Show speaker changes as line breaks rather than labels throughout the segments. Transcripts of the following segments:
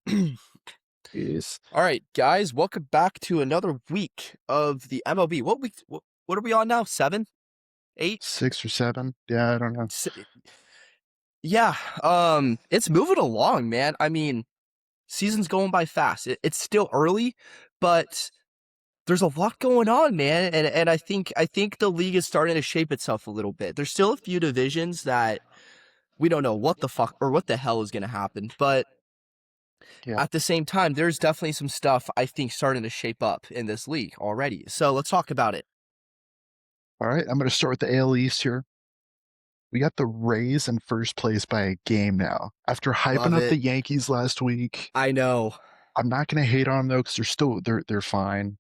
usual.
Is
All right, guys, welcome back to another week of the MLB. What week? What are we on now? 7, 8?
6 or 7. Yeah, I don't know.
Yeah, it's moving along, man. I mean, season's going by fast. It's still early, but there's a lot going on, man. And I think the league is starting to shape itself a little bit. There's still a few divisions that we don't know what the fuck or what the hell is going to happen, but
Yeah.
at the same time, there's definitely some stuff I think starting to shape up in this league already. So let's talk about it.
All right. I'm going to start with the AL East here. We got the Rays in first place by a game now. After hyping
Love
up the
it.
Yankees last week,
I know.
I'm not going to hate on them though because they're fine.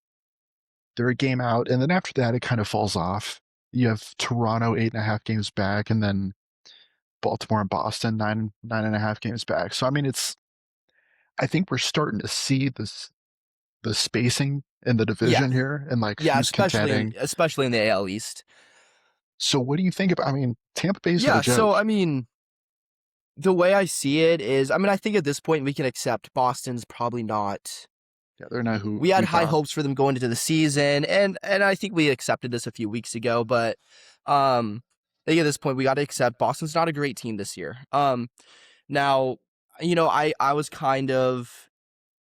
They're a game out, and then after that, it kind of falls off. You have Toronto 8.5 games back, and then Baltimore and Boston 9.5 games back. So I mean, I think we're starting to see the spacing in the
Yeah.
division here and like
Yeah,
who's contending.
especially in the AL East.
So what do you think about? I mean, Tampa Bay's no
Yeah, so
joke.
I mean, the way I see it is, I mean, I think at this point we can accept Boston's probably not.
Yeah, they're not who
We had
we
high
thought.
hopes for them going into the season, and I think we accepted this a few weeks ago, but I think at this point we got to accept Boston's not a great team this year. Now, I was kind of,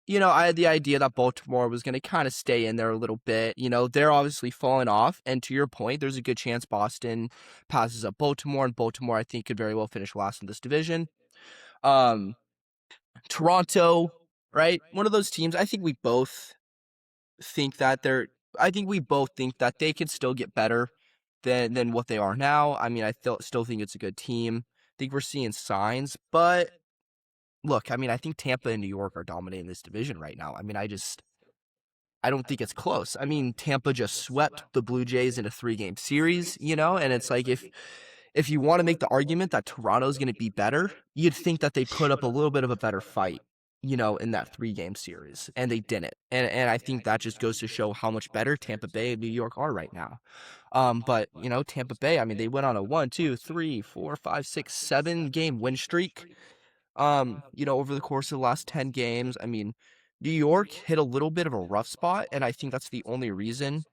I had the idea that Baltimore was going to kind of stay in there a little bit. They're obviously falling off. And to your point, there's a good chance Boston passes up Baltimore, and Baltimore, I think, could very well finish last in this division. Um, Toronto, right? One of those teams, I think we both think that they can still get better than what they are now. I mean, I still think it's a good team. I think we're seeing signs, but look, I mean, I think Tampa and New York are dominating this division right now. I mean, I don't think it's close. I mean, Tampa just swept the Blue Jays in a 3-game series, and it's like if you want to make the argument that Toronto's going to be better, you'd think that they put up a little bit of a better fight, in that 3-game series, and they didn't. And I think that just goes to show how much better Tampa Bay and New York are right now. But Tampa Bay, I mean, they went on a 1, 2, 3, 4, 5, 6, 7-game win streak. Over the course of the last 10 games. I mean, New York hit a little bit of a rough spot, and I think that's the only reason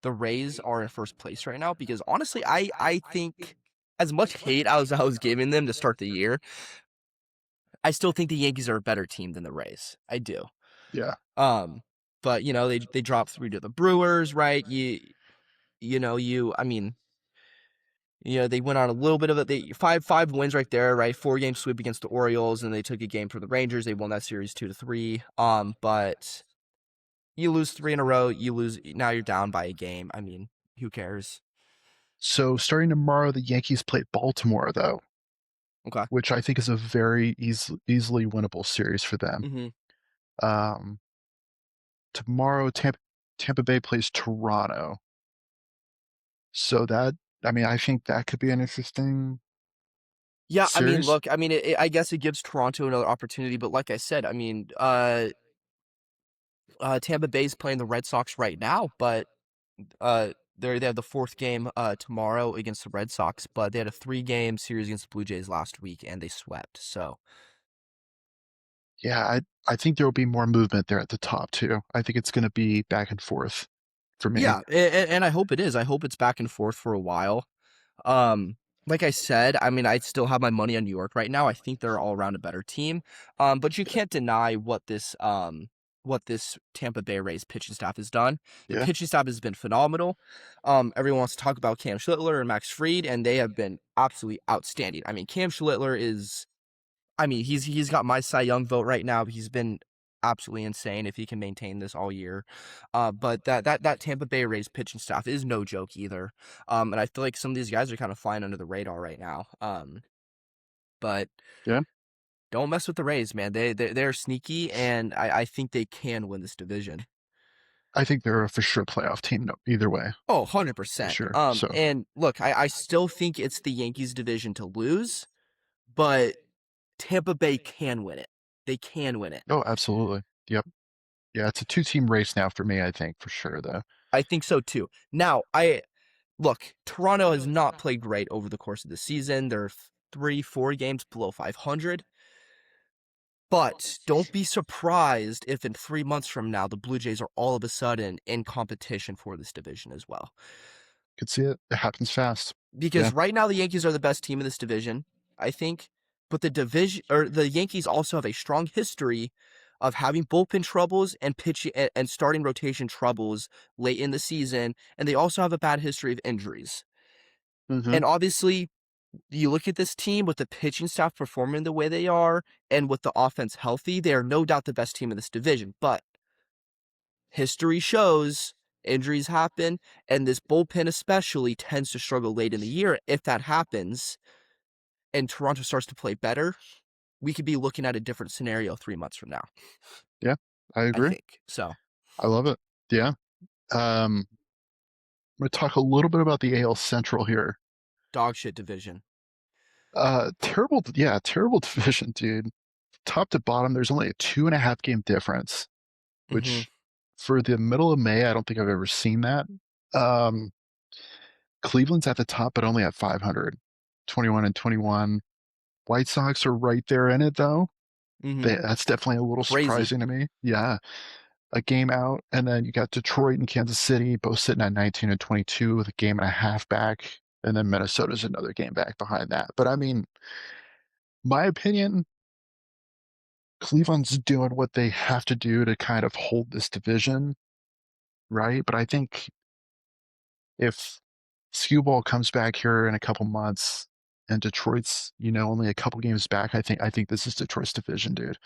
the Rays are in first place right now. Because honestly, I think as much hate as I was giving them to start the year, I still think the Yankees are a better team than the Rays. I do.
Yeah.
But they dropped 3 to the Brewers, right? I mean, they went on a little bit of five wins right there, right? 4-game sweep against the Orioles, and they took a game from the Rangers. They won that series 2-3. But you lose 3 in a row, now you're down by a game. I mean, who cares?
So starting tomorrow, the Yankees play Baltimore though,
Okay.
which I think is a very easily winnable series for them.
Mm-hmm.
Um, Tomorrow, Tampa Bay plays Toronto. So I mean, I think that could be an interesting
Yeah, I mean,
series.
look, I mean, I guess it gives Toronto another opportunity, but like I said, I mean, Tampa Bay's playing the Red Sox right now, but they have the 4th game tomorrow against the Red Sox, but they had a 3-game series against the Blue Jays last week and they swept. So
Yeah, I think there will be more movement there at the top too. I think it's going to be back and forth for me.
yeah, and I hope it is. I hope it's back and forth for a while. Um, like I said, I mean, I still have my money on New York right now. I think they're all around a better team. But you can't deny what this Tampa Bay Rays pitching staff has done. The
Yeah.
pitching staff has been phenomenal. Everyone wants to talk about Cam Schlittler and Max Fried, and they have been absolutely outstanding. I mean, Cam Schlittler he's got my Cy Young vote right now. He's been absolutely insane if he can maintain this all year. But that Tampa Bay Rays pitching staff is no joke either. And I feel like some of these guys are kind of flying under the radar right now. But
Yeah.
don't mess with the Rays, man. They're sneaky, and I think they can win this division.
I think they're a for sure playoff team either way,
Oh,
for
100%.
sure. So
And look, I still think it's the Yankees division to lose, but Tampa Bay can win it. They can win it.
oh, absolutely. Yep. Yeah, it's a 2-team race now for me, I think, for sure though.
I think so too. Now, look, Toronto has not played great over the course of the season. They're 3, 4 games below 500. But don't be surprised if in 3 months from now the Blue Jays are all of a sudden in competition for this division as well.
Could see it. It happens fast. Yeah.
Because right now the Yankees are the best team in this division, I think. But the Yankees also have a strong history of having bullpen troubles and pitching and starting rotation troubles late in the season, and they also have a bad history of injuries.
Mm-hmm.
And obviously, you look at this team with the pitching staff performing the way they are, and with the offense healthy, they are no doubt the best team in this division. But history shows injuries happen, and this bullpen especially tends to struggle late in the year. If that happens and Toronto starts to play better, we could be looking at a different scenario 3 months from now,
Yeah, I
I
agree.
think. So,
I love it. Yeah. I'm going to talk a little bit about the AL Central here.
dog shit division.
Terrible. Yeah, terrible division, dude. Top to bottom, there's only a 2.5 game difference,
Mm-hmm.
which for the middle of May, I don't think I've ever seen that. Um, Cleveland's at the top, but only at 500, 21 and 21. White Sox are right there in it, though.
Mm-hmm.
That's definitely a little
Crazy.
surprising to me. Yeah. A game out, and then you got Detroit and Kansas City both sitting at 19 and 22 with a game and a half back, and then Minnesota's another game back behind that. But I mean, my opinion, Cleveland's doing what they have to do to kind of hold this division, right? But I think if Skewball comes back here in a couple months and Detroit's, only a couple games back, I think this is Detroit's division, dude.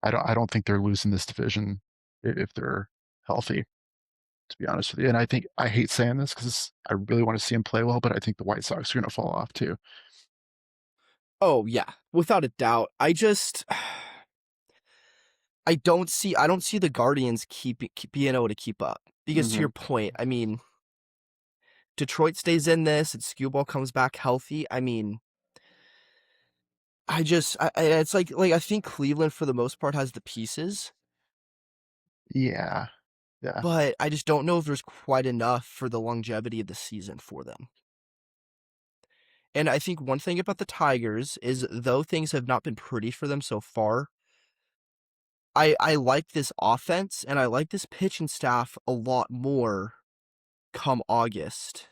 I don't think they're losing this division if they're healthy, to be honest with you. And I think I hate saying this because I really want to see him play well, but I think the White Sox are going to fall off too.
Oh, yeah, without a doubt. I don't see the Guardians being able to keep up. Because to
Hmm.
your point, I mean, Detroit stays in this and Skewball comes back healthy. I mean, it's like I think Cleveland for the most part has the pieces,
Yeah, yeah.
but I just don't know if there's quite enough for the longevity of the season for them. And I think one thing about the Tigers is though things have not been pretty for them so far, I like this offense and I like this pitching staff a lot more come August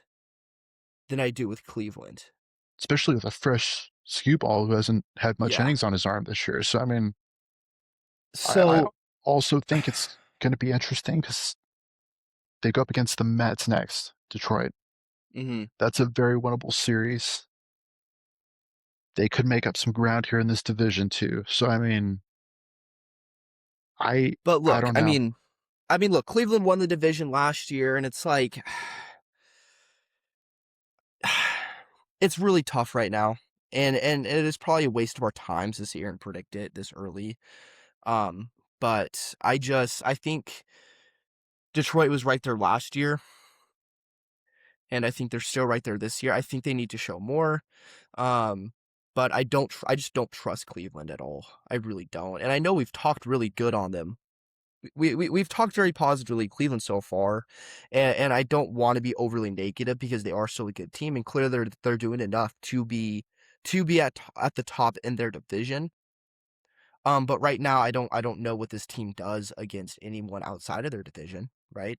than I do with Cleveland.
Especially with a fresh Skewball who hasn't had much
Yeah.
innings on his arm this year. So I mean, I
So,
also think it's going to be interesting because they go up against the Mets next, Detroit.
mhm.
That's a very winnable series. They could make up some ground here in this division too. So I mean, I
But
I
look,
don't know.
look, Cleveland won the division last year, and it's like it's really tough right now, and it is probably a waste of our time to sit here and predict it this early. Um, but I think Detroit was right there last year, and I think they're still right there this year. I think they need to show more. Um, but I just don't trust Cleveland at all. I really don't, and I know we've talked really good on them. We've talked very positively Cleveland so far, and I don't want to be overly negative because they are still a good team, and clearly they're doing enough to be at the top in their division. But right now I don't know what this team does against anyone outside of their division, right?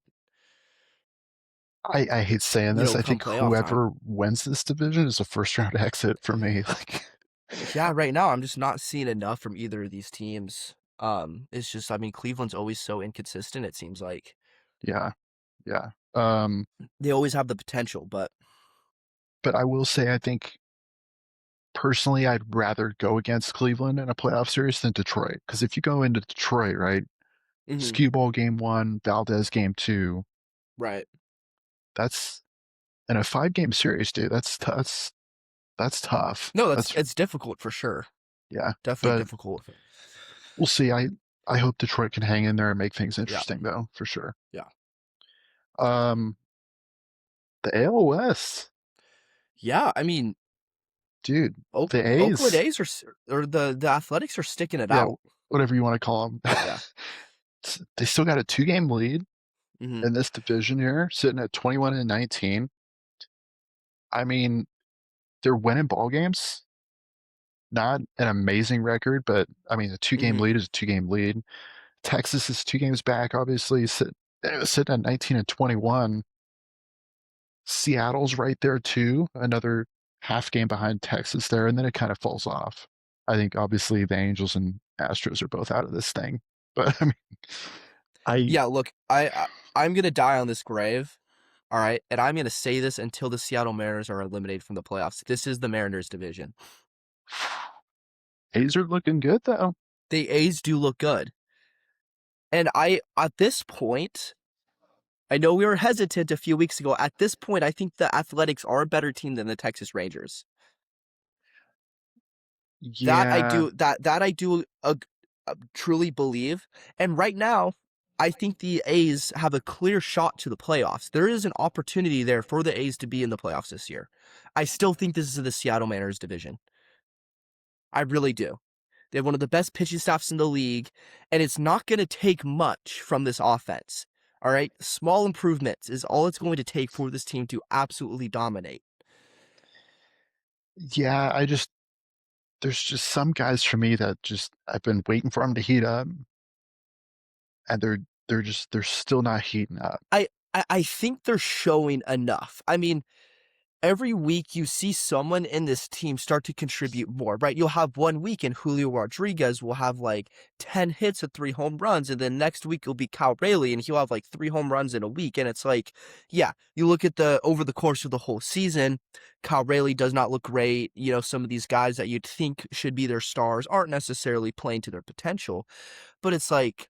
I hate saying this. I
Come
think
playoff time.
whoever wins this division is a first round exit for me. Like,
Yeah, right now I'm just not seeing enough from either of these teams. It's just I mean Cleveland's always so inconsistent. It seems like
yeah, yeah.
they always have the potential, but
But I will say, I think personally, I'd rather go against Cleveland in a playoff series than Detroit. Because if you go into Detroit, right,
mhm,
Skee Ball game one, Valdez game two,
right.
that's in a 5 game series, dude. That's tough.
No,
That's
it's difficult for sure.
yeah.
Definitely
But
difficult.
we'll see. I hope Detroit can hang in there and make things
Yeah,
interesting, though, for sure.
yeah,
Um, the AL West,
yeah. I mean,
dude. The
Oakland
A's,
A's or the Athletics are sticking it
yeah,
out.
whatever you want to call them.
Yeah.
They still got a 2 game lead
Hmm.
in this division here, sitting at 21 and 19. I mean, they're winning ball games. not an amazing record, but I mean, a 2 game
Hmm.
lead is a 2 game lead. Texas is 2 games back, obviously, sitting at 19 and 21. Seattle's right there too, another half game behind Texas there, and then it kind of falls off. I think obviously the Angels and Astros are both out of this thing, but I mean, I
Yeah, look, I'm gonna die on this grave. All right, and I'm gonna say this until the Seattle Mariners are eliminated from the playoffs. This is the Mariners division.
A's are looking good though.
The A's do look good, and at this point, I know we were hesitant a few weeks ago. At this point, I think the Athletics are a better team than the Texas Rangers. That I
Yeah,
do that I do truly believe. And right now, I think the A's have a clear shot to the playoffs. There is an opportunity there for the A's to be in the playoffs this year. I still think this is the Seattle Mariners division. I really do. They have one of the best pitching staffs in the league, and it's not going to take much from this offense. All right, small improvements is all it's going to take for this team to absolutely dominate.
yeah. There's just some guys for me that just I've been waiting for them to heat up, and they're still not heating up.
I think they're showing enough. I mean, every week you see someone in this team start to contribute more, right? You'll have one week and Julio Rodriguez will have like 10 hits and 3 home runs, and then next week it'll be Cal Raleigh and he'll have like 3 home runs in a week. And it's like, yeah, you look at the over the course of the whole season, Cal Raleigh does not look great. You know, some of these guys that you'd think should be their stars aren't necessarily playing to their potential. But it's like,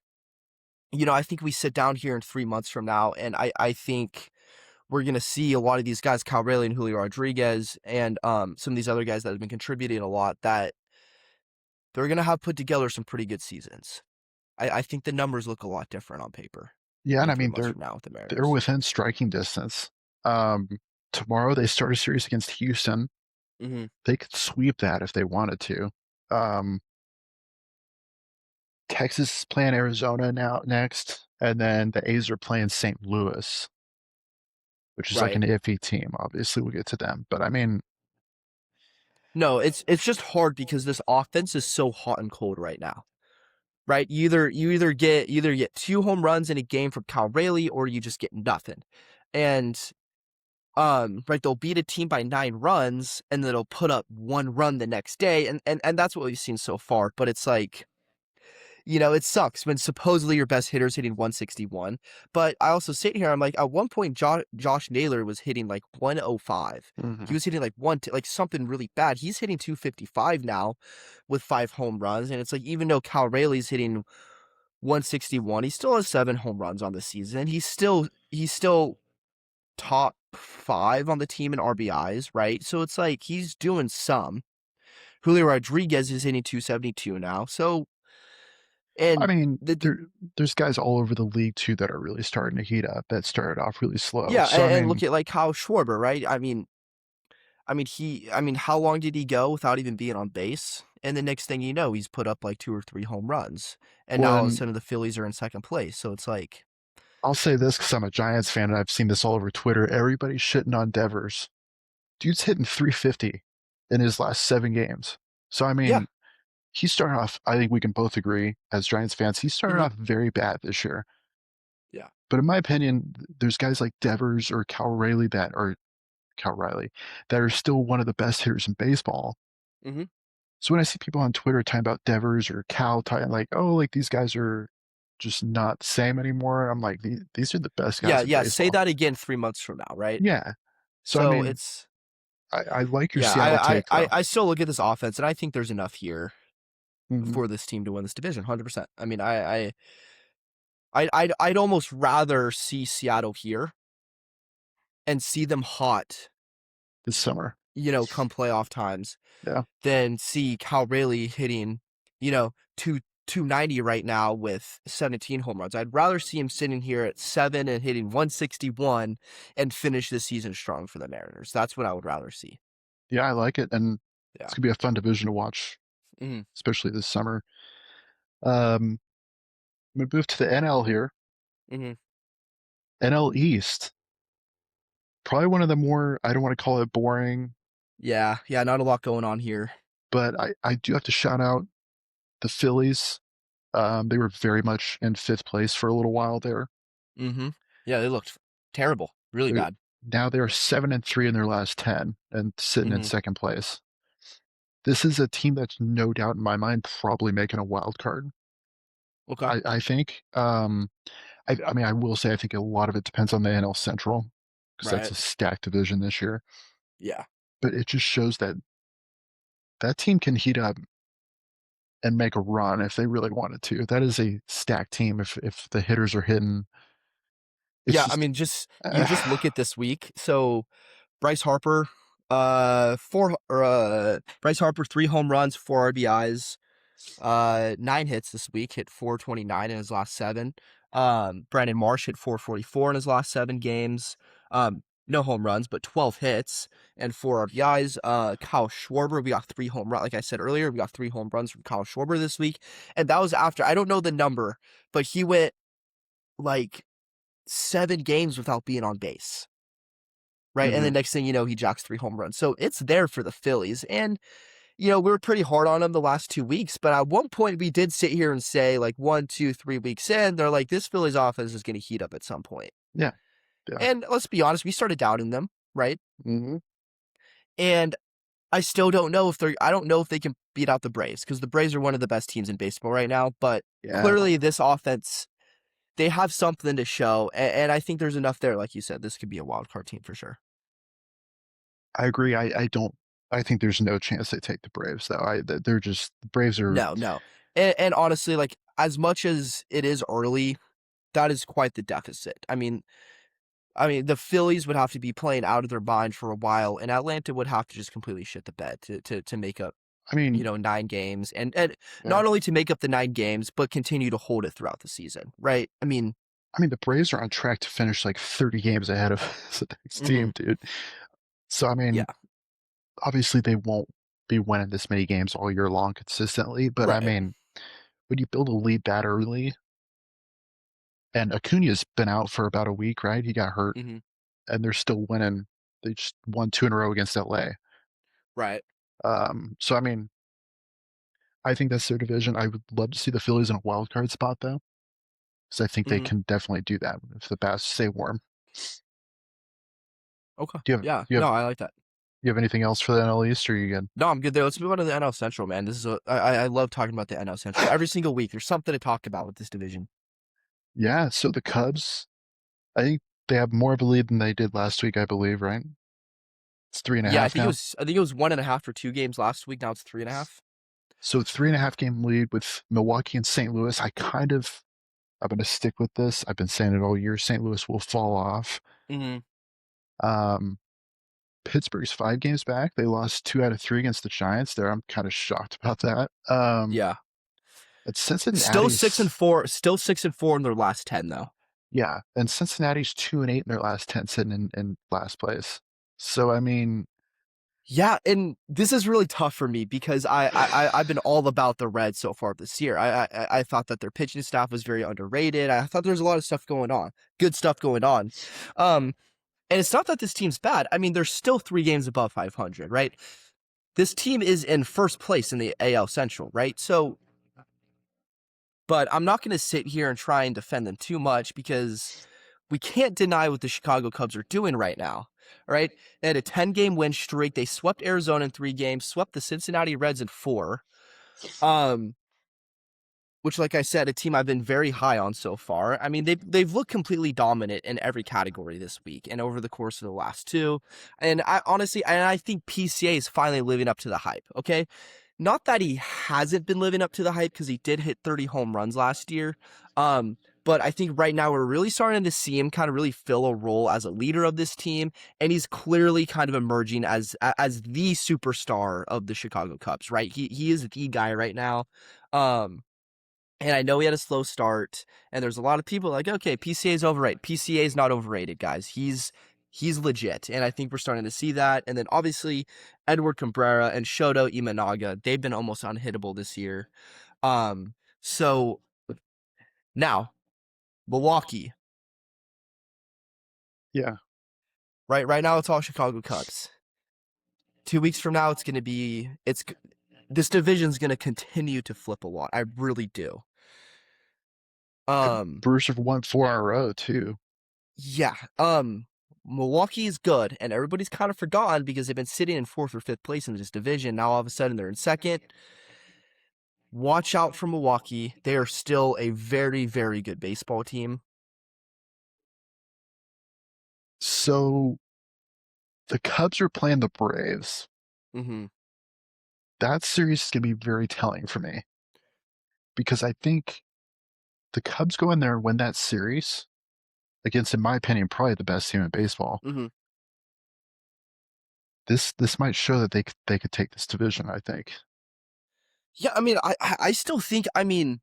you know, I think we sit down here in 3 months from now, and I think we're going to see a lot of these guys, Cal Raleigh and Julio Rodriguez, and some of these other guys that have been contributing a lot, that they're going to have put together some pretty good seasons. I think the numbers look a lot different on paper
Yeah, and
in
I
three
mean
months from now with the
they're
Mariners.
within striking distance. Um, Tomorrow they start a series against Houston.
Hmm.
They could sweep that if they wanted to. Um, Texas is playing Arizona now next, and then the A's are playing St. Louis, which is like
Right.
an iffy team. Obviously, we'll get to them, but I mean,
No, it's just hard because this offense is so hot and cold right now. Right? You either get 2 home runs in a game from Cal Raleigh or you just get nothing. And right, they'll beat a team by 9 runs and then they'll put up 1 run the next day, and that's what we've seen so far. But it's like, you know, it sucks when supposedly your best hitter is hitting 161. But I also sit here, I'm like, at one point, Josh Naylor was hitting like 105. He
mhm.
was hitting like like something really bad. He's hitting 255 now with 5 home runs, and it's like, even though Cal Rayleigh's hitting 161, he still has 7 home runs on the season. He's still top 5 on the team in RBIs, right? So it's like he's doing some. Julio Rodriguez is hitting 272 now. So,
I
and
mean,
the
there's guys all over the league too that are really starting to heat up. That started off really slow.
yeah,
So I
and look
mean,
at like Kyle Schwarber, right? I mean, how long did he go without even being on base? And the next thing you know, he's put up like 2 or 3 home runs, and now all of a
when
sudden the Phillies are in second place. So it's like,
I'll say this because I'm a Giants fan and I've seen this all over Twitter. Everybody's shitting on Devers. Dude's hitting 350 in his last 7 games. So I
yeah,
mean, he started off. I think we can both agree as Giants fans, he started
hmm,
off very bad this year.
yeah,
But in my opinion, there's guys like Devers or Cal Riley that are still one of the best hitters in baseball.
hmm,
So when I see people on Twitter talking about Devers or Cal, talking like, oh, like these guys are just not the same anymore, I'm like, these are the best
yeah,
guys in
yeah. Say
baseball.
that again 3 months from now, right?
Yeah. So I
So
mean,
it's
I like your
yeah.
Seattle
I, I
take
I
though.
I still look at this offense, and I think there's enough here
Hmm.
for this team to win this division, 100%. I mean, I'd almost rather see Seattle here and see them hot,
This summer.
you know, come playoff times,
Yeah.
than see Cal Raleigh hitting, you know, 290 right now with 17 home runs. I'd rather see him sitting here at 7 and hitting 161 and finish the season strong for the Mariners. That's what I would rather see.
Yeah, I like it. And
Yeah.
it's gonna be a fun division to watch,
Hmm.
especially this summer. Um, we move to the NL here.
Hmm.
NL East. Probably one of the more, I don't want to call it boring,
Yeah. Yeah. Not a lot going on here.
but I do have to shout out the Phillies. They were very much in fifth place for a little while there.
Mm-hmm. Yeah, they looked terrible, really
They're,
bad.
now they are 7-3 in their last 10 and sitting in
Mm-hmm.
second place. This is a team that's no doubt in my mind probably making a wild card.
Okay.
I think. I mean, I will say I think a lot of it depends on the NL Central because that's
Right.
a stacked division this year.
Yeah.
But it just shows that that team can heat up and make a run if they really wanted to. That is a stacked team. If the hitters are hitting, it's
Yeah, I
just
mean, you just look at this week. So Bryce Harper, Bryce Harper, 3 home runs, 4 RBIs, 9 hits this week, hit 429 in his last 7. Brandon Marsh hit 444 in his last 7 games. No home runs, but 12 hits and 4 RBIs. Kyle Schwarber, we got 3 home runs. Like I said earlier, we got 3 home runs from Kyle Schwarber this week. And that was after, I don't know the number, but he went like 7 games without being on base. Right. And the
mhm.
next thing you know, he jacks 3 home runs. So it's there for the Phillies. And we were pretty hard on them the last 2 weeks, but at one point we did sit here and say, like 1, 2, 3 weeks in, they're like, this Phillies offense is going to heat up at some point.
Yeah, yeah.
And let's be honest, we started doubting them, right?
Mhm.
And I still don't know if I don't know if they can beat out the Braves because the Braves are one of the best teams in baseball right now. But
Yeah,
clearly, this offense, they have something to show. And I think there's enough there. Like you said, this could be a wild card team for sure.
I agree. I don't. I think there's no chance they take the Braves though. They're just the Braves are.
No, no. And honestly, like as much as it is early, that is quite the deficit. I mean, the Phillies would have to be playing out of their mind for a while, and Atlanta would have to just completely shit the bed to make up,
I mean,
9 games, and
yeah.
not only to make up the 9 games, but continue to hold it throughout the season, right?
I mean, the Braves are on track to finish like 30 games ahead of the next
Mhm.
team, dude. So I
Yeah,
mean, obviously they won't be winning this many games all year long consistently, but I
right.
mean, when you build a lead that early, and Acuna's been out for about a week, right? He got hurt,
Hmm.
and they're still winning. They just won 2 in a row against LA.
Right.
So I mean, I think that's their division. I would love to see the Phillies in a wild card spot though, because I think they
Hmm.
can definitely do that if the bats stay warm.
Okay.
Do you have
Yeah.
do you
No,
have
I like that.
you have anything else for the NL East, or are you good?
No, I'm good there. Let's move on to the NL Central, man. I love talking about the NL Central every single week. There's something to talk about with this division.
Yeah, so the Cubs, I think they have more of a lead than they did last week, I believe, right? It's three and a
Yeah,
half now.
I think it was 1.5 for 2 games last week. Now it's 3.5.
So 3.5 game lead with Milwaukee and St. Louis. I'm going to stick with this. I've been saying it all year. St. Louis will fall off.
Mm-hmm.
Um, Pittsburgh's 5 games back. They lost 2 out of 3 against the Giants. There, I'm kind of shocked about that.
Yeah.
But
Still six and
Cincinnati's,
four. Still 6-4 in their last 10, though.
yeah, and Cincinnati's 2-8 in their last 10, sitting in last place. So I mean,
Yeah, and this is really tough for me because I've been all about the Reds so far this year. I thought that their pitching staff was very underrated. I thought there's a lot of stuff going on, good stuff going on. And it's not that this team's bad. I mean, they're still 3 games above 500, right? This team is in first place in the AL Central, right? So, but I'm not going to sit here and try and defend them too much because we can't deny what the Chicago Cubs are doing right now. Right? They had a 10-game win streak. They swept Arizona in 3 games, swept the Cincinnati Reds in 4. Um, which, like I said, a team I've been very high on so far. I mean, they've looked completely dominant in every category this week and over the course of the last 2. And I think PCA is finally living up to the hype. Okay, not that he hasn't been living up to the hype because he did hit 30 home runs last year. But I think right now we're really starting to see him kind of really fill a role as a leader of this team, and he's clearly kind of emerging as the superstar of the Chicago Cubs. Right, he is the guy right now. And I know he had a slow start, and there's a lot of people like, okay, PCA is overrated. PCA is not overrated, guys. He's legit, and I think we're starting to see that. And then obviously Edward Cabrera and Shoto Imanaga, they've been almost unhittable this year. So now Milwaukee,
yeah,
right now it's all Chicago Cubs. 2 weeks from now, it's this division's going to continue to flip a lot. I really do.
Brewers have won 4 in a row too.
Yeah. Milwaukee is good, and everybody's kind of forgotten because they've been sitting in 4th or 5th place in this division. Now all of a sudden they're in 2nd. Watch out for Milwaukee. They are still a very, very good baseball team.
So the Cubs are playing the Braves.
Mm-hmm.
That series is going to be very telling for me because I think the Cubs go in there and win that series against, in my opinion, probably the best team in baseball.
Mm-hmm.
This might show that they could take this division, I think.
Yeah, I mean, I still think, I mean,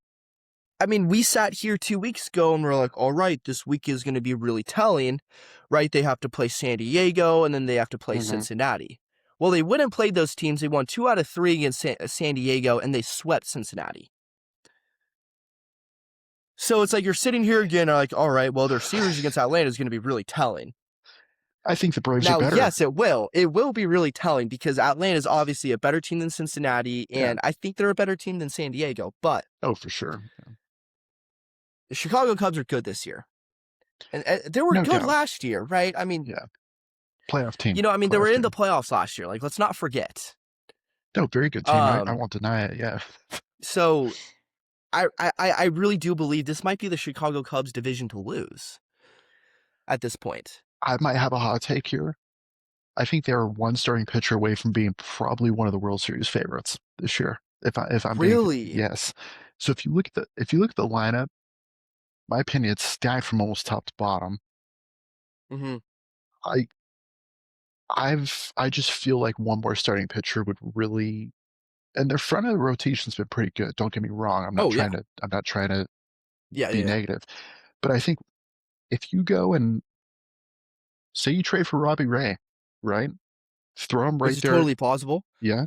we sat here 2 weeks ago and we're like, all right, this week is going to be really telling, right? They have to play San Diego and then they have to play Cincinnati. Well, they went and played those teams. They won 2 out of 3 against San Diego and they swept Cincinnati. So it's like you're sitting here again, like, all right, well, their series against Atlanta is going to be really telling.
I think the Braves are
Now,
better.
yes, it will. It will be really telling because Atlanta is obviously a better team than Cincinnati, and I think they're a better team than San Diego. But
oh, for sure,
the Chicago Cubs are good this year, and they were
no
good
doubt.
last year, right? I mean,
Yeah, playoff team.
You know, I mean, they were in the playoffs last year. Like, let's not forget.
No, very good team. I won't deny it. Yeah.
So, I really do believe this might be the Chicago Cubs division to lose at this point.
I might have a hot take here. I think they're one starting pitcher away from being probably one of the World Series favorites this year. If I'm
Really?
being, yes. So if you look at the lineup, my opinion, it's stacked from almost top to bottom.
Mm-hmm.
I just feel like one more starting pitcher would really, and their front of the rotation's been pretty good. Don't get me wrong. I'm not trying to be negative, but I think if you go and say you trade for Robbie Ray, right? Throw him
This
right
is
there.
totally plausible.
Yeah.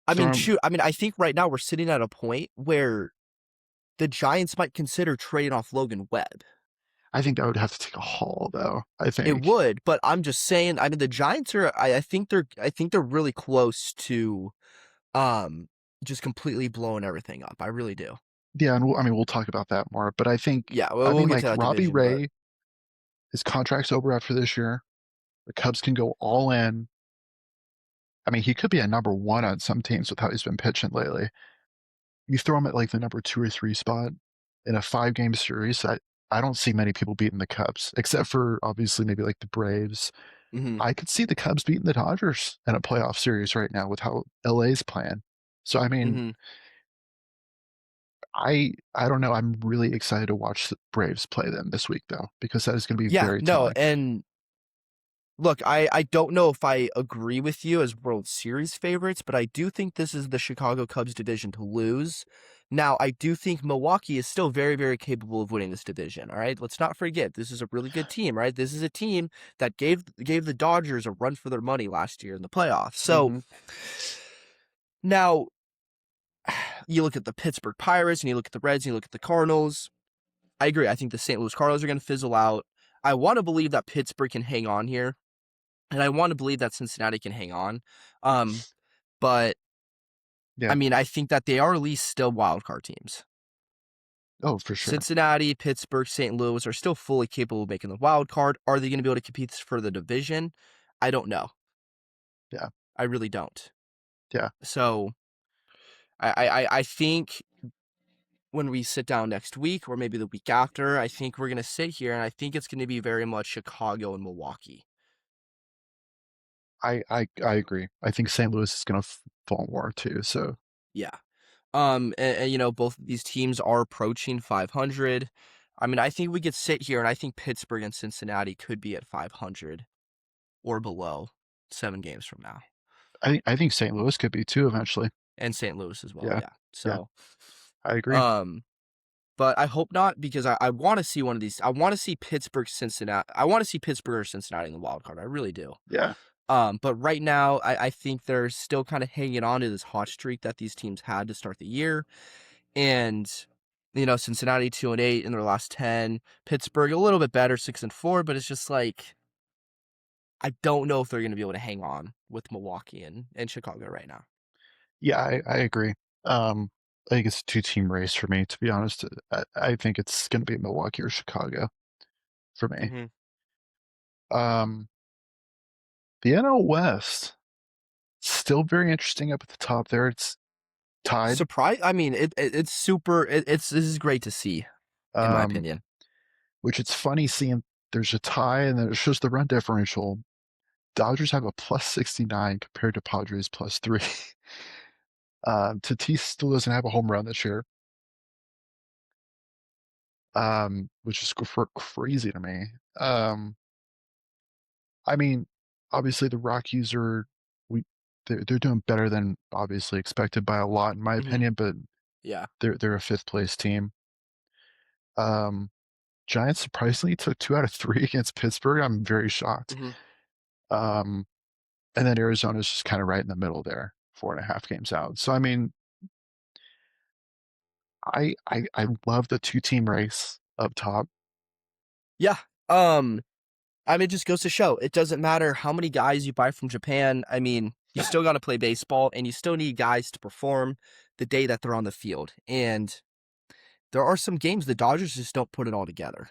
I mean, shoot. I mean, I think right now we're sitting at a point where the Giants might consider trading off Logan Webb.
I think that would have to take a haul, though. I think
it would, but I'm just saying. I mean, the Giants are. I think they're really close to, just completely blowing everything up. I really do.
Yeah, and we'll talk about that more. But I think,
we'll get to that
Robbie
division,
Ray, his contract's over after this year. The Cubs can go all in. I mean, he could be a number 1 on some teams with how he's been pitching lately. You throw him at like the number 2 or 3 spot in a 5-game series. I don't see many people beating the Cubs, except for obviously maybe like the Braves.
Mm-hmm.
I could see the Cubs beating the Dodgers in a playoff series right now with how LA's playing. So I mean,
Mm-hmm.
I don't know. I'm really excited to watch the Braves play them this week, though, because that is going to be very telling.
And look, I don't know if I agree with you as World Series favorites, but I do think this is the Chicago Cubs division to lose. Now, I do think Milwaukee is still very, very capable of winning this division. All right, let's not forget this is a really good team, right? This is a team that gave the Dodgers a run for their money last year in the playoffs. So now you look at the Pittsburgh Pirates and you look at the Reds and you look at the Cardinals. I agree. I think the St. Louis Cardinals are going to fizzle out. I want to believe that Pittsburgh can hang on here. And I want to believe that Cincinnati can hang on. But
Yeah.
I mean, I think that they are at least still wildcard teams.
Oh, for sure.
Cincinnati, Pittsburgh, St. Louis are still fully capable of making the wild card. Are they going to be able to compete for the division? I don't know.
Yeah.
I really don't.
Yeah.
So I think when we sit down next week or maybe the week after, I think we're going to sit here and I think it's going to be very much Chicago and Milwaukee.
I agree. I think St. Louis is going to fall more too. So
yeah. And, you know, both of these teams are approaching 500. I mean, I think we could sit here and I think Pittsburgh and Cincinnati could be at 500 or below 7 games from now.
I think St. Louis could be too eventually.
And St. Louis as well. Yeah. So
I agree.
But I hope not because I want to see one of these. I want to see Pittsburgh, Cincinnati. I want to see Pittsburgh or Cincinnati in the wild card. I really do.
Yeah.
But right now, I think they're still kind of hanging on to this hot streak that these teams had to start the year. And, you know, Cincinnati 2-8 in their last 10. Pittsburgh a little bit better, 6-4. But it's just like, I don't know if they're going to be able to hang on with Milwaukee and Chicago right now.
Yeah, I agree. I think it's a two-team race for me, to be honest. I think it's going to be Milwaukee or Chicago for me.
Mhm.
Um, the NL West still very interesting up at the top there. It's tied,
Surprise I mean, it's super it's this is great to see, in my
um,
opinion.
which it's funny seeing there's a tie and then it shows the run differential. Dodgers have a plus 69 compared to Padres plus 3. Tatis still doesn't have a home run this year, which is crazy to me. Um, I mean, obviously the Rockies are we they're doing better than obviously expected by a lot in my
Mhm.
opinion, but
Yeah.
they're a fifth place team. Um, Giants surprisingly took 2 out of 3 against Pittsburgh. I'm very shocked.
Mhm.
Um, and then Arizona's just kind of right in the middle there, 4.5 games out. So I mean, I love the two-team race up top.
Yeah. Um, I mean, it just goes to show, it doesn't matter how many guys you buy from Japan, I mean, you still gotta play baseball, and you still need guys to perform the day that they're on the field, and there are some games the Dodgers just don't put it all together,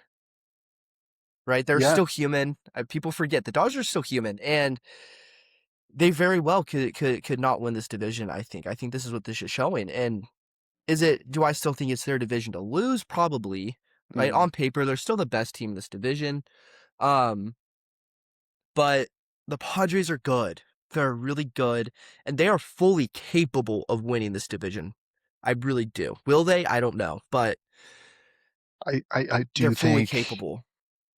right? They're
Yeah.
still human, people forget the Dodgers are still human, and they very well could not win this division, I think. I think this is what this is showing, and do I still think it's their division to lose? Probably, right?
Mhm.
On paper, they're still the best team in this division. Um, but the Padres are good. They're really good, and they are fully capable of winning this division. I really do. Will they? I don't know, but
I
they're
do
fully
think
capable.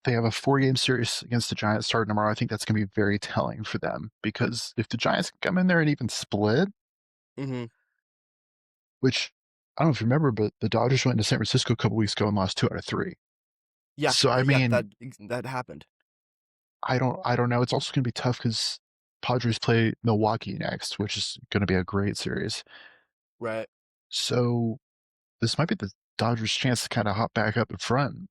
they have a 4-game series against the Giants starting tomorrow. I think that's gonna be very telling for them because if the Giants come in there and even split,
Mhm.
which I don't know if you remember, but the Dodgers went into San Francisco a couple weeks ago and lost 2 out of 3.
Yeah,
So, I
yeah,
mean,
that happened.
I don't know. It's also gonna be tough because Padres play Milwaukee next, which is gonna be a great series.
Right.
So, this might be the Dodgers' chance to kinda hop back up in front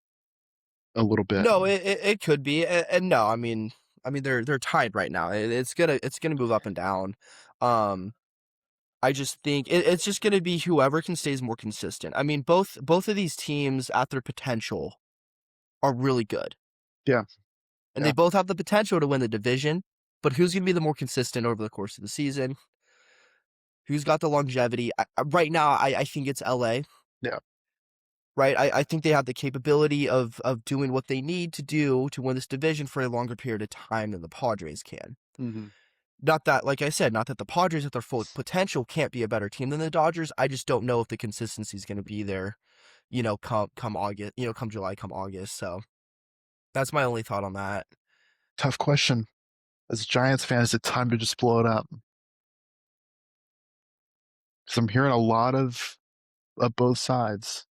a little bit.
No, it could be, and no, I mean they're tied right now. It's gonna move up and down. Um, I just think it's just gonna be whoever can stays more consistent. I mean, both of these teams at their potential are really good,
Yeah,
and they
yeah.
both have the potential to win the division. But who's gonna be the more consistent over the course of the season? Who's got the longevity? Right now, I think it's LA.
Yeah.
Right, I think they have the capability of doing what they need to do to win this division for a longer period of time than the Padres can.
Mhm.
Not that, like I said, not that the Padres at their full potential can't be a better team than the Dodgers. I just don't know if the consistency is going to be there, come August, come July, come August. So that's my only thought on that.
Tough question. As a Giants fan, is it time to just blow it up? 'Cause I'm hearing a lot of both sides.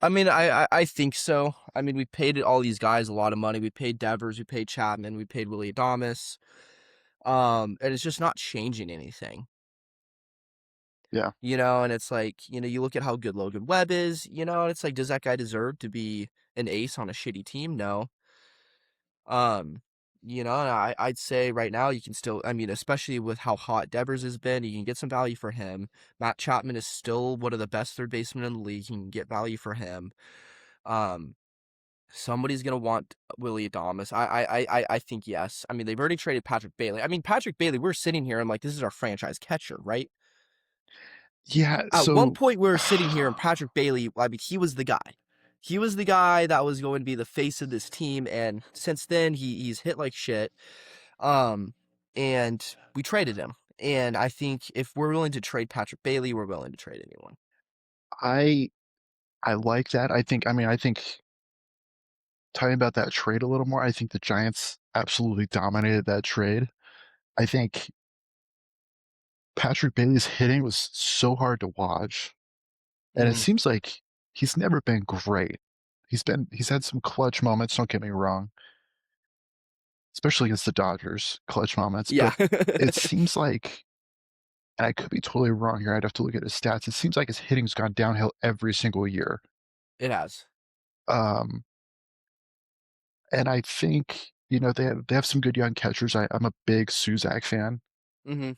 I mean, I think so. I mean, we paid all these guys a lot of money. We paid Devers, we paid Chapman, we paid Willie Adames. And it's just not changing anything.
Yeah.
And it's like, you look at how good Logan Webb is, and it's like, does that guy deserve to be an ace on a shitty team? No. Um, and I'd say right now you can still, I mean, especially with how hot Devers has been, you can get some value for him. Matt Chapman is still one of the best third basemen in the league. You can get value for him. Um, Somebody's gonna want Willie Adames. I think yes. I mean, they've already traded Patrick Bailey. I mean, Patrick Bailey, we're sitting here and like, this is our franchise catcher, right?
Yeah,
At one
so
point, we were sitting here, and Patrick Bailey, I mean, he was the guy. He was the guy that was going to be the face of this team, and since then, he's hit like shit. Um, and we traded him. And I think if we're willing to trade Patrick Bailey, we're willing to trade anyone.
I I like that. I think talking about that trade a little more, I think the Giants absolutely dominated that trade. I think Patrick Bailey's hitting was so hard to watch, and it
Hmm.
seems like he's never been great. He's had some clutch moments, don't get me wrong, especially against the Dodgers, clutch moments,
Yeah,
but it seems like and I could be totally wrong here, I'd have to look at his stats. It seems like his hitting's gone downhill every single year.
it has.
Um, and I think, they have some good young catchers. I'm a big Suzak fan.
Hmm.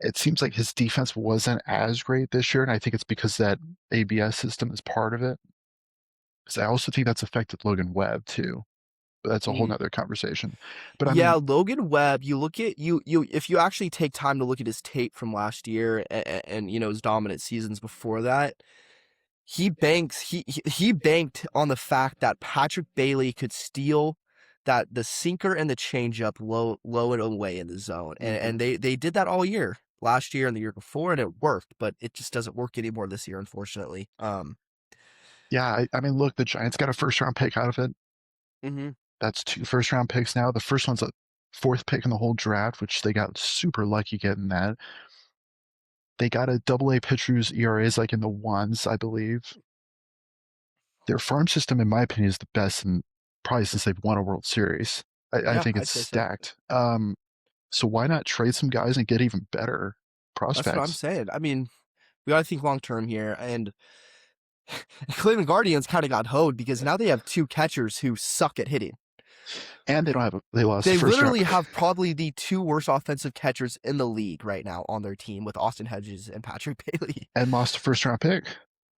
it seems like his defense wasn't as great this year, and I think it's because that ABS system is part of it. Because I also think that's affected Logan Webb too, but that's a whole
Mhm.
nother conversation. But I
Yeah,
mean,
Logan Webb, you look at you if you actually take time to look at his tape from last year and his dominant seasons before that, he banked on the fact that Patrick Bailey could steal that the sinker and the changeup low and away in the zone.
mhm.
And they did that all year. Last year and the year before, and it worked, but it just doesn't work anymore this year, unfortunately.
Yeah, I mean, look, the Giants got a first round pick out of it.
Mhm.
That's 2 first round picks now. The first one's a fourth pick in the whole draft, which they got super lucky getting that. They got a AA pitcher whose ERA is like in the ones, I believe. Their farm system, in my opinion, is the best in probably since they've won a World Series. I
Yeah,
think
I'd
it's
say so.
stacked. So why not trade some guys and get even better
That's what I'm
prospects?
saying. I mean, we gotta think long term here, and Cleveland Guardians kind of got hoed because now they have two catchers who suck at hitting.
And they lost the
They
first round
literally have probably the two worst offensive catchers in the league right now on their team with Austin Hedges and Patrick Bailey,
and lost a first round pick,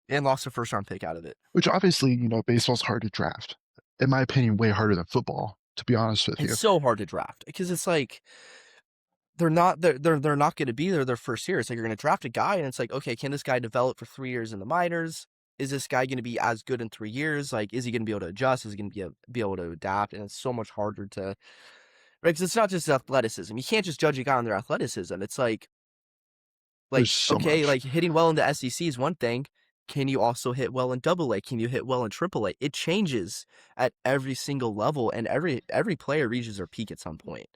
and lost a first round pick out of it.
which obviously, baseball's hard to draft. In my opinion, way harder than football, to be honest with
It's
you.
so hard to draft because it's like they're not going to be there their first year. It's like you're going to draft a guy, and it's like, okay, can this guy develop for 3 years in the minors? Is this guy going to be as good in 3 years? Like, is he going to be able to adjust? Is he going to be able to adapt? And it's so much harder to, right? Because it's not just athleticism. You can't just judge a guy on their athleticism. It's
There's
like
so
okay,
much.
like hitting well in the SEC is one thing. Can you also hit well in Double A? Can you hit well in Triple A? It changes at every single level, and every player reaches their peak at some point,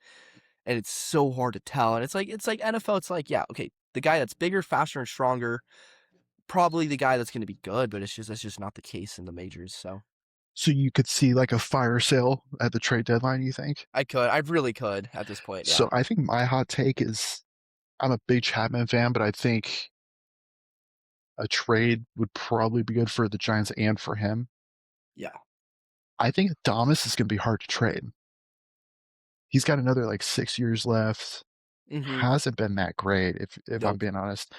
and it's so hard to tell. And it's like NFL. It's like, yeah, okay, the guy that's bigger, faster, and stronger, probably the guy that's going to be good, but that's just not the case in the majors. So
So you could see like a fire sale at the trade deadline, you think?
I really could at this point.
So
Yeah,
I think my hot take is I'm a big Chapman fan, but I think a trade would probably be good for the Giants and for him.
yeah.
I think Adames is going to be hard to trade. He's got another like 6 years left.
Mm-hmm.
Hasn't been that great, if I'm
Nope.
being honest.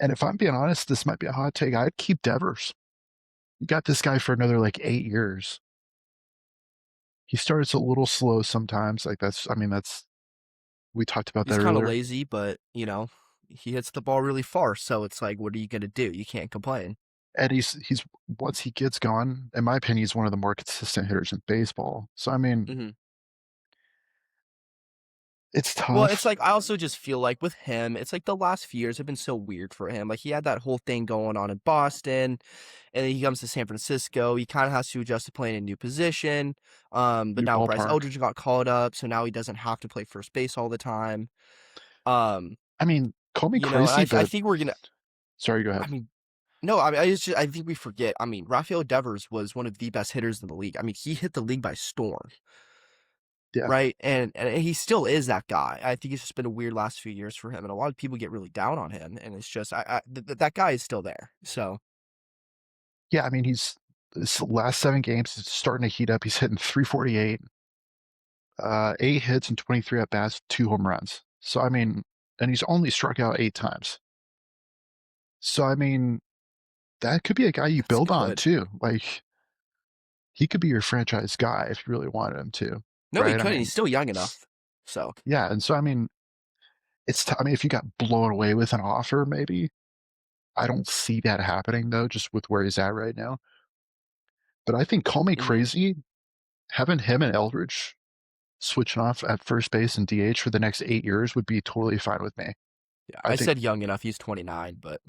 And if I'm being honest, this might be a hot take. I'd keep Devers. You got this guy for another like 8 years. He starts a little slow sometimes. Like I mean, we talked about
He's
that
kind of
earlier.
lazy, but he hits the ball really far. So it's like, what are you gonna do? You can't complain.
And he's once he gets gone, in my opinion, he's one of the more consistent hitters in baseball. So I mean,
Mm-hmm.
it's
Well, it's
tough.
like I also just feel like with him, it's like the last few years have been so weird for him. Like he had that whole thing going on in Boston, and then he comes to San Francisco. He kind of has to adjust to playing in a new position. But
New
now Bryce
ballpark.
Eldridge got called up, so now he doesn't have to play first base all the time. Um,
I mean, call me
and
crazy,
I
but
think we're gonna.
sorry, go
I
ahead.
mean, no, I think we forget. I mean, Rafael Devers was one of the best hitters in the league. I mean, he hit the league by storm.
Yeah,
Right, and he still is that guy. I think it's just been a weird last few years for him, and a lot of people get really down on him, and it's just that guy is still there. So
yeah. I mean, he's this last 7 games is starting to heat up. He's hitting 348, 8 hits and 23 at bats, 2 home runs. So I mean, and he's only struck out 8 times. So I mean, that could be a guy you
that's
build on
good.
too. Like he could be your franchise guy if you really wanted him to,
No, he
right? I
could, and
mean,
he's still young enough. So
yeah. And so I mean, I mean, if you got blown away with an offer, maybe I don't see that happening though, just with where he's at right now. But I think call me
hmm
crazy, having him and Eldridge switching off at first base and DH for the next 8 years would be totally fine with me.
yeah,
I
I
think,
said young enough. He's 29, but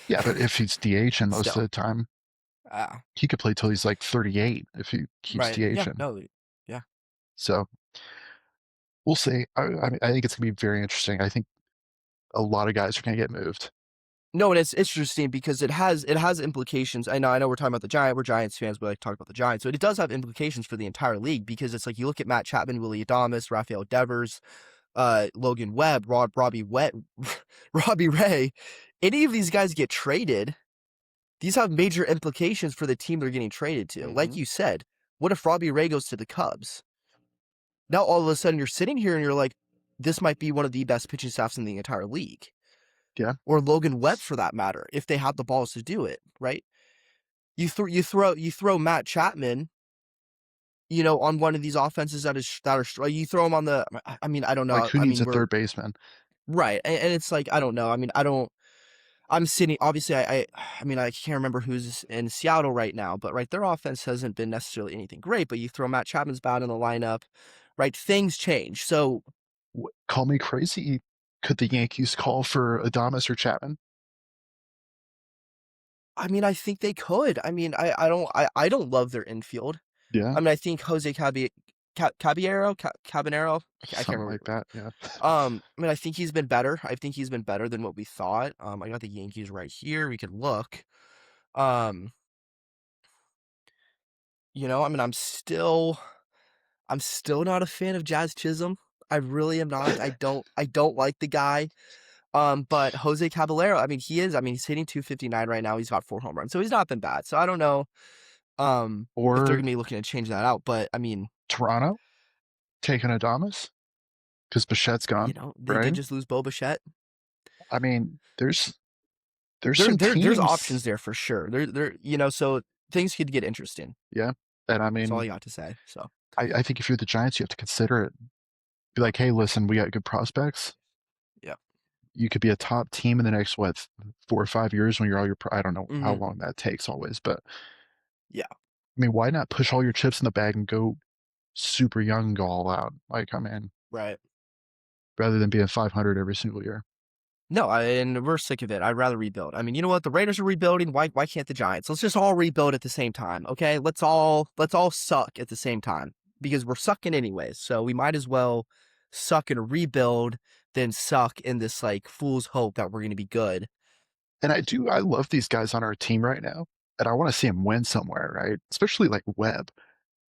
yeah, but if he's DH and most of
still,
the time,
ah,
he could play till he's like 38 if he keeps
right, yeah,
DHing.
no, yeah.
So we'll see. I mean, I think it's gonna be very interesting. I think a lot of guys are gonna get moved.
No, and it's interesting because it has implications. I know we're talking about the Giants. We're Giants fans. We like to talk about the Giants, but it does have implications for the entire league because it's like you look at Matt Chapman, Willie Adames, Rafael Devers, Logan Webb, Robbie Ray. Any of these guys get traded, these have major implications for the team they're getting traded to. Like
Mm-hmm.
you said, what if Robbie Ray goes to the Cubs? Now all of a sudden you're sitting here and you're like, this might be one of the best pitching staffs in the entire league.
Yeah.
Or Logan Webb for that matter, if they have the balls to do it, right? You throw Matt Chapman, on one of these offenses that are you throw him on the. I mean, I don't
Like,
know.
who
I
needs
mean,
a
we're
third baseman?
right, and it's like I don't know. I mean, I don't. I'm sitting. Obviously, I mean, I can't remember who's in Seattle right now, but right, their offense hasn't been necessarily anything great. But you throw Matt Chapman's bat in the lineup, right? Things change. So
Call me crazy. Could the Yankees call for Adames or Chapman?
I mean, I think they could. I mean, I don't love their infield.
Yeah,
I mean, I think Jose Caballero. I can't
something
remember.
like that. Yeah.
I mean, I think he's been better. I think he's been better than what we thought. I got the Yankees right here. We could look. Um, I mean, I'm still not a fan of Jazz Chisholm. I really am not. I don't like the guy. But Jose Caballero, I mean, he's hitting 259 right now. He's got 4 home runs. So he's not been bad. So I don't know if they're
Or
gonna be looking to change that out. But I mean,
Toronto taking Adames because Bichette's gone,
they
right?
did just lose Bo Bichette.
I mean, there's some
There's
teams.
options there for sure. So things could get interesting.
Yeah, and I
That's all
mean,
I got to say. So
I think if you're the Giants, you have to consider it. Be like, hey, listen, we got good prospects.
yeah.
You could be a top team in the next 4 or 5 years when you're all your. I don't know how
Mm-hmm.
long that takes always, but
Yeah.
I mean, why not push all your chips in the bag and go super young and go all out? Like, I mean,
Right.
rather than being 500 every single year.
No, and we're sick of it. I'd rather rebuild. I mean, you know what? The Raiders are rebuilding. Why can't the Giants? Let's just all rebuild at the same time, okay? Let's all suck at the same time because we're sucking anyways. So we might as well suck and rebuild than suck in this like fool's hope that we're gonna be good.
And I love these guys on our team right now. And I want to see him win somewhere, right? Especially like Webb,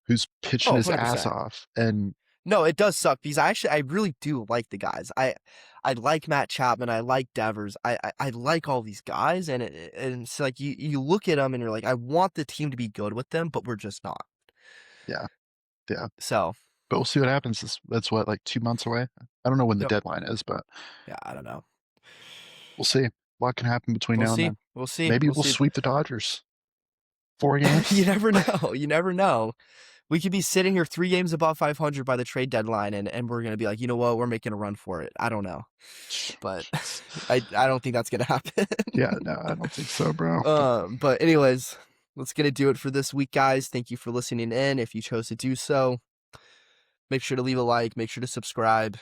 who's pitching
Oh,
his ass
100%.
off. And
No, it does suck because I really do like the guys. I like Matt Chapman. I like Devers. I like all these guys, and it's like you look at them and you're like, I want the team to be good with them, but we're just not.
yeah, yeah.
So,
But we'll see what happens. That's what, like 2 months away? I don't know when the
yep.
deadline is, but
Yeah, I don't know.
we'll see. A lot can happen between
We'll
now and
see.
then.
We'll see.
Maybe
We'll
we'll
see.
sweep the Dodgers. 4
You
games.
never know. You never know. We could be sitting here 3 games above 500 by the trade deadline, and we're gonna be like, you know what? We're making a run for it. I don't know, but I don't think that's gonna happen.
Yeah, no, I don't think so, bro.
But anyways, that's gonna do it for this week, guys. Thank you for listening in. If you chose to do so, make sure to leave a like. Make sure to subscribe.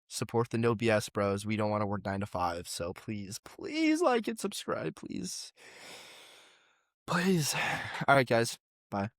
Support the No BS Bros. We don't want to work 9 to 5, so please, please like and subscribe, please. Please. All right, guys. Bye.